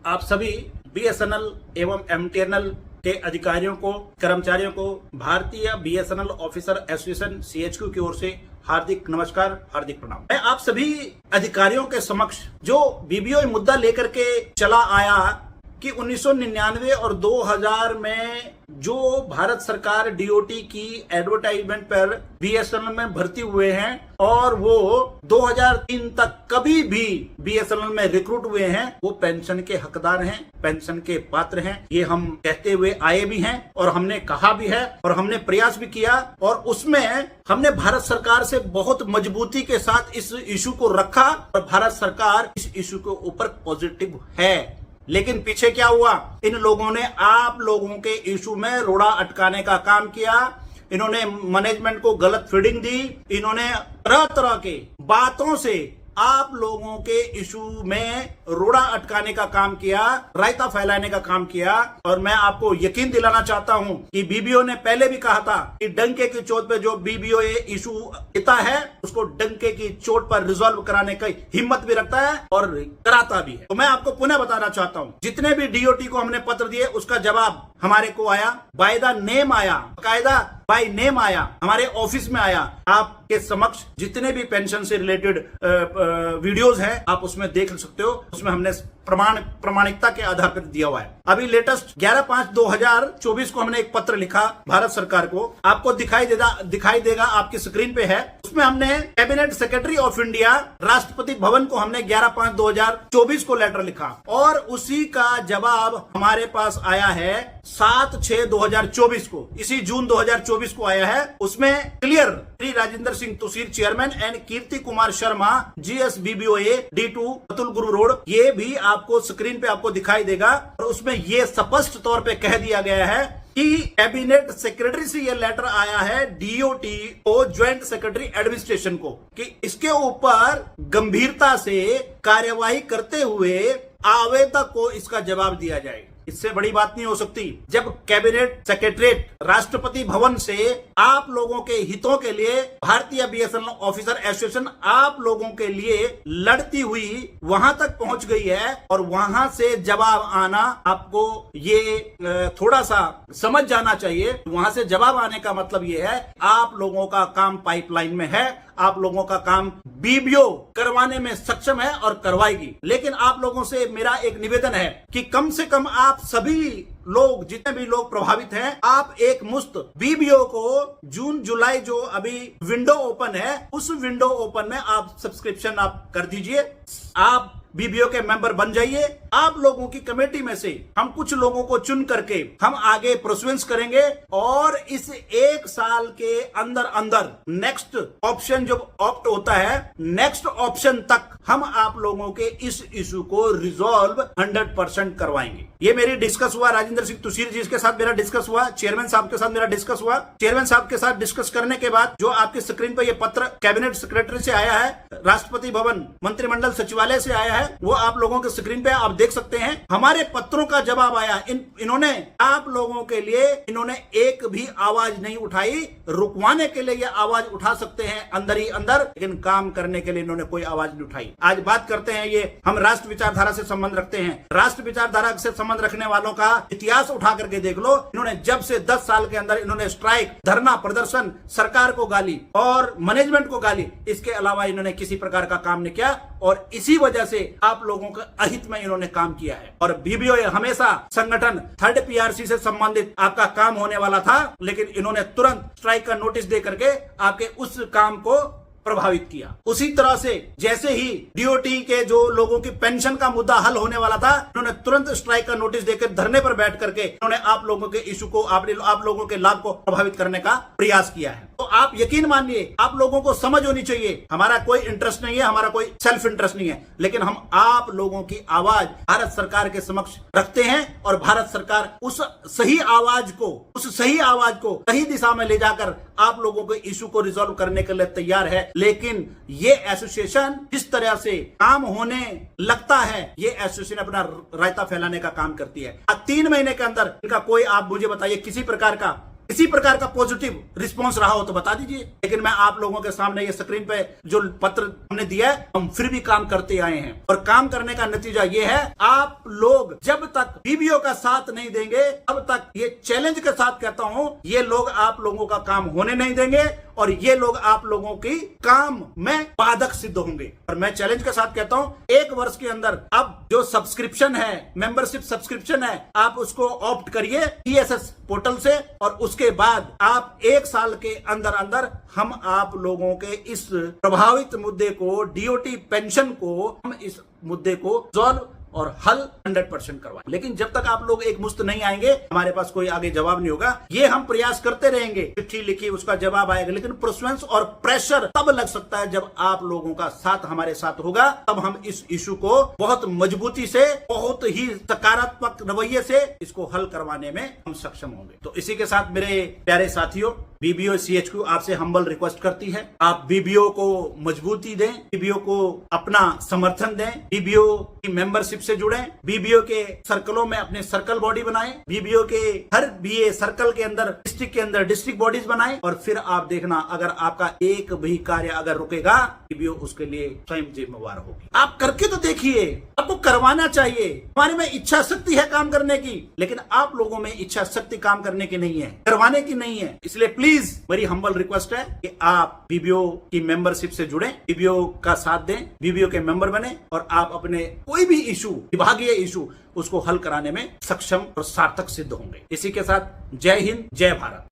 आप सभी बीएसएनएल एवं एमटीएनएल के अधिकारियों को, कर्मचारियों को भारतीय बीएसएनएल ऑफिसर एसोसिएशन सीएचक्यू की ओर से हार्दिक नमस्कार, हार्दिक प्रणाम। मैं आप सभी अधिकारियों के समक्ष जो बीबीओ मुद्दा लेकर के चला आया कि 1999 और 2000 में जो भारत सरकार डीओटी की एडवर्टाइजमेंट पर बीएसएनएल में भर्ती हुए हैं और वो 2003 तक कभी भी बीएसएनएल में रिक्रूट हुए हैं, वो पेंशन के हकदार हैं, पेंशन के पात्र हैं। ये हम कहते हुए आए भी हैं और हमने कहा भी है और हमने प्रयास भी किया और उसमें हमने भारत सरकार से बहुत मजबूती के साथ इस इशू को रखा और भारत सरकार इस इशू के ऊपर पॉजिटिव है। लेकिन पीछे क्या हुआ? इन लोगों ने आप लोगों के इशू में रोड़ा अटकाने का काम किया। इन्होंने मैनेजमेंट को गलत फीडिंग दी। इन्होंने तरह तरह के बातों से आप लोगों के इशू में रोड़ा अटकाने का काम किया, रायता फैलाने का काम किया। और मैं आपको यकीन दिलाना चाहता हूं कि बीबीओ ने पहले भी कहा था कि डंके की चोट पे जो बीबीओ इशू लेता है उसको डंके की चोट पर रिजॉल्व कराने की हिम्मत भी रखता है और कराता भी है। तो मैं आपको पुनः बताना चाहता हूं, जितने भी डीओटी को हमने पत्र दिए उसका जवाब हमारे को आया, बाय द नेम आया, कायदा बाय नेम आया, हमारे ऑफिस में आया। आपके समक्ष जितने भी पेंशन से रिलेटेड वीडियोस हैं आप उसमें देख सकते हो। उसमें हमने प्रमाणिकता के आधार पर दिया हुआ है। अभी लेटेस्ट 11/5/2024 को हमने एक पत्र लिखा भारत सरकार को, आपको दिखाई देगा आपकी स्क्रीन पे है। उसमें हमने cabinet secretary of India Rashtrapati Bhavan को हमने 11/5/2024 को लेटर लिखा और उसी का जवाब हमारे पास आया है 7/6/2024 को, इसी जून 2024 को आया है। उसमें clear Shri Rajendra Singh Tusir chairman and Kirti Kumar Sharma GS BBOA D2 Atul Guru road, ये भी आपको स्क्रीन पे आपको दिखाई देगा। और उसमें ये स्पष्ट तौर पे कह दिया गया है कि कैबिनेट सेक्रेटरी से ये लेटर आया है डीओटी को, ज्वाइंट सेक्रेटरी एडमिनिस्ट्रेशन को, कि इसके ऊपर गंभीरता से कार्यवाही करते हुए आवेदक को इसका जवाब दिया जाए। इससे बड़ी बात नहीं हो सकती। जब कैबिनेट सेक्रेटरीट राष्ट्रपति भवन से आप लोगों के हितों के लिए भारतीय बीएसएनएल ऑफिसर एसोसिएशन आप लोगों के लिए लड़ती हुई वहां तक पहुंच गई है और वहां से जवाब आना, आपको ये थोड़ा सा समझ जाना चाहिए। वहां से जवाब आने का मतलब ये है आप लोगों का काम पाइपलाइन में है, आप लोगों का काम बीबीओ करवाने में सक्षम है और करवाएगी। लेकिन आप लोगों से मेरा एक निवेदन है कि कम से कम आप सभी लोग, जितने भी लोग प्रभावित हैं, आप एक मुश्त बीबीओ को जून जुलाई जो अभी विंडो ओपन है, उस विंडो ओपन में आप सब्सक्रिप्शन आप कर दीजिए, आप बीबीओ के मेंबर बन जाइए। आप लोगों की कमेटी में से हम कुछ लोगों को चुन करके हम आगे प्रोसीड्यूस करेंगे और इस एक साल के अंदर अंदर नेक्स्ट ऑप्शन जो ऑप्ट होता है, नेक्स्ट ऑप्शन तक हम आप लोगों के इस इशू को रिजॉल्व 100% करवाएंगे। ये मेरी डिस्कस हुआ राजेंद्र सिंह तुसीर जी के साथ, मेरा डिस्कस हुआ चेयरमैन साहब के साथ, मेरा डिस्कस हुआ चेयरमैन साहब के साथ। डिस्कस करने के बाद जो आपकी स्क्रीन पर ये पत्र कैबिनेट सेक्रेटरी से आया है, राष्ट्रपति भवन मंत्रिमंडल सचिवालय से आया है, वो आप लोगों के स्क्रीन पे आप देख सकते हैं। हमारे पत्रों का जवाब आया। इन्होंने आप लोगों के लिए इन्होंने एक भी आवाज नहीं उठाई। रुकवाने के लिए ये आवाज उठा सकते हैं अंदर ही अंदर, लेकिन काम करने के लिए इन्होंने कोई आवाज नहीं उठाई। आज बात करते हैं, ये हम राष्ट्र विचारधारा से संबंध रखते हैं। राष्ट्र विचारधारा से संबंध रखने वालों का इतिहास उठा करके देख लो। इन्होंने जब से 10 साल के अंदर इन्होंने स्ट्राइक, धरना प्रदर्शन, सरकार को गाली और मैनेजमेंट को गाली, इसके अलावा इन्होंने किसी प्रकार का काम नहीं किया और इसी वजह से आप लोगों के अहित में इन्होंने काम किया है। और बीबीओ हमेशा संगठन थर्ड पीआरसी से संबंधित आपका काम होने वाला था, लेकिन इन्होंने तुरंत स्ट्राइक का नोटिस दे करके आपके उस काम को प्रभावित किया। उसी तरह से जैसे ही डीओटी के जो लोगों की पेंशन का मुद्दा हल होने वाला था, इन्होंने तुरंत स्ट्राइक का नोटिस देकर धरने पर बैठ करके इन्होंने आप लोगों के इशू को, आप लोगों के लाभ को प्रभावित करने का प्रयास किया है। तो आप यकीन मानिए, आप लोगों को समझ होनी चाहिए, हमारा कोई इंटरेस्ट नहीं है, हमारा कोई सेल्फ इंटरेस्ट नहीं है, लेकिन हम आप लोगों की आवाज भारत सरकार के समक्ष रखते हैं और भारत सरकार उस सही आवाज को सही दिशा में ले जाकर आप लोगों के इशू को रिजॉल्व करने के लिए तैयार है। लेकिन ये एसोसिएशन जिस तरह से काम होने लगता है, ये एसोसिएशन अपना रायता फैलाने का काम करती है। 3 महीने के अंदर इनका कोई, आप मुझे बताइए, किसी प्रकार का इसी प्रकार का पॉजिटिव रिस्पॉन्स रहा हो तो बता दीजिए। लेकिन मैं आप लोगों के सामने ये स्क्रीन पे जो पत्र हमने दिया है, हम फिर भी काम करते आए हैं और काम करने का नतीजा ये है, आप लोग जब तक बीबीओ का साथ नहीं देंगे तब तक, ये चैलेंज के साथ कहता हूं, ये लोग आप लोगों का काम होने नहीं देंगे और ये लोग आप लोगों की काम में बाधक सिद्ध होंगे। और मैं चैलेंज के साथ कहता हूं, 1 वर्ष के अंदर अब जो सब्सक्रिप्शन है, मेंबरशिप सब्सक्रिप्शन है, आप उसको ऑप्ट करिए ईएसएस पोर्टल से और उसके बाद आप 1 साल के अंदर अंदर हम आप लोगों के इस प्रभावित मुद्दे को, डीओटी पेंशन को, हम इस मुद्दे को सॉल्व और हल 100% करवाएं। लेकिन जब तक आप लोग एक मुश्त नहीं आएंगे, हमारे पास कोई आगे जवाब नहीं होगा। ये हम प्रयास करते रहेंगे, चिट्ठी लिखी उसका जवाब आएगा, लेकिन प्रोसेस और प्रेशर तब लग सकता है जब आप लोगों का साथ हमारे साथ होगा। तब हम इस इशू को बहुत मजबूती से, बहुत ही सकारात्मक रवैये से इसको हल करवाने में हम सक्षम होंगे। तो इसी के साथ मेरे प्यारे साथियों, बीबीओ सीएचक्यू आपसे हम्बल रिक्वेस्ट करती है, आप बीबीओ को मजबूती दें, बीबीओ को अपना समर्थन दें, बीबीओ की मेंबरशिप से जुड़ें, बीबीओ के सर्कलों में अपने सर्कल बॉडी बनाएं, बीबीओ के हर बीए सर्कल के अंदर, डिस्ट्रिक्ट के अंदर डिस्ट्रिक्ट बॉडीज बनाएं और फिर आप देखना, अगर आपका एक भी कार्य अगर रुकेगा, बीबीओ उसके लिए स्वयं जिम्मेवार होगी। आप करके तो देखिए, आपको करवाना चाहिए। हमारे में इच्छा शक्ति है काम करने की, लेकिन आप लोगों में इच्छा शक्ति काम करने की नहीं है, करवाने की नहीं है। इसलिए प्लीज मेरी हम्बल रिक्वेस्ट है कि आप बीबीओ की मेंबरशिप से जुड़ें, बीबीओ का साथ दें, बीबीओ के मेंबर बने और आप अपने कोई भी इशू, विभागीय इशू, उसको हल कराने में सक्षम और सार्थक सिद्ध होंगे। इसी के साथ जय हिंद, जय भारत।